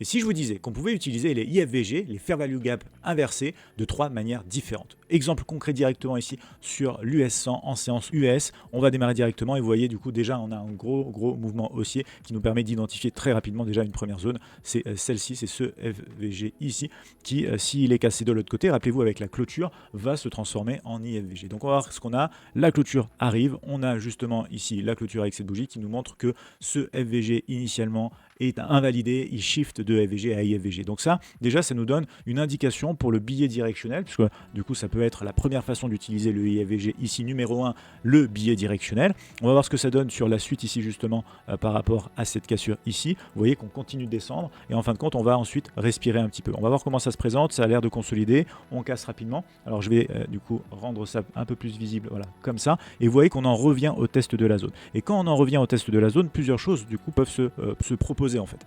Et si je vous disais qu'on pouvait utiliser les IFVG, les Fair Value Gap inversés, de 3 manières différentes. Exemple concret directement ici sur l'US 100 en séance US. On va démarrer directement et vous voyez du coup déjà on a un gros mouvement haussier qui nous permet d'identifier très rapidement déjà une première zone. C'est celle-ci, c'est ce FVG ici qui, s'il est cassé de l'autre côté, rappelez-vous avec la clôture, va se transformer en IFVG. Donc on va voir ce qu'on a. La clôture arrive. On a justement ici la clôture avec cette bougie qui nous montre que ce FVG initialement est invalidé, il shift de FVG à IFVG. Donc ça, déjà, ça nous donne une indication pour le billet directionnel, puisque du coup, ça peut être la première façon d'utiliser le IFVG. Ici, numéro 1, le billet directionnel. On va voir ce que ça donne sur la suite ici, justement, par rapport à cette cassure ici. Vous voyez qu'on continue de descendre, et en fin de compte, on va ensuite respirer un petit peu. On va voir comment ça se présente, ça a l'air de consolider, on casse rapidement. Alors, je vais du coup rendre ça un peu plus visible, voilà, comme ça, et vous voyez qu'on en revient au test de la zone. Et quand on en revient au test de la zone, plusieurs choses, du coup, peuvent se proposer en fait.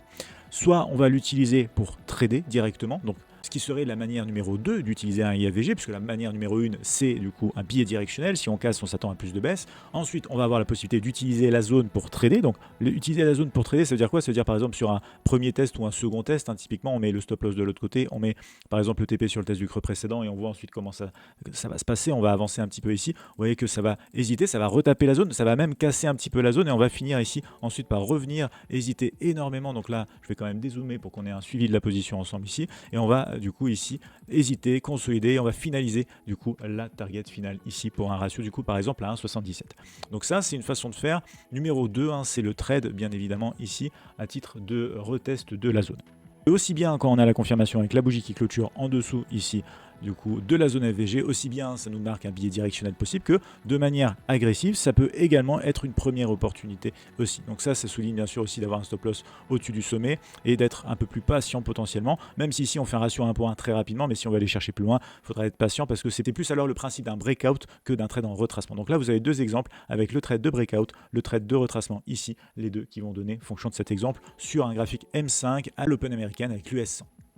Soit on va l'utiliser pour trader directement, donc ce qui serait la manière numéro 2 d'utiliser un IFVG, puisque la manière numéro 1, c'est du coup un billet directionnel. Si on casse, on s'attend à plus de baisse. Ensuite, on va avoir la possibilité d'utiliser la zone pour trader. Donc, utiliser la zone pour trader, ça veut dire quoi? Ça veut dire par exemple sur un premier test ou un second test, hein, typiquement, on met le stop loss de l'autre côté, on met par exemple le TP sur le test du creux précédent et on voit ensuite comment ça va se passer. On va avancer un petit peu ici. Vous voyez que ça va hésiter, ça va retaper la zone, ça va même casser un petit peu la zone et on va finir ici ensuite par revenir, hésiter énormément. Donc là, je vais quand même dézoomer pour qu'on ait un suivi de la position ensemble ici. Et on va du coup ici hésiter, consolider, et on va finaliser du coup la target finale ici pour un ratio du coup par exemple à 1,77. Donc ça c'est une façon de faire. Numéro 2, hein, c'est le trade bien évidemment ici à titre de retest de la zone. Et aussi bien quand on a la confirmation avec la bougie qui clôture en dessous ici du coup de la zone FVG, aussi bien ça nous marque un billet directionnel possible que de manière agressive, ça peut également être une première opportunité aussi. Donc ça souligne bien sûr aussi d'avoir un stop loss au-dessus du sommet et d'être un peu plus patient potentiellement, même si ici on fait un ratio 1 très rapidement, mais si on va aller chercher plus loin, il faudra être patient parce que c'était plus alors le principe d'un breakout que d'un trade en retracement. Donc là vous avez deux exemples avec le trade de breakout, le trade de retracement ici, les deux qui vont donner fonction de cet exemple sur un graphique M5 à l'Open américaine avec l'US 100.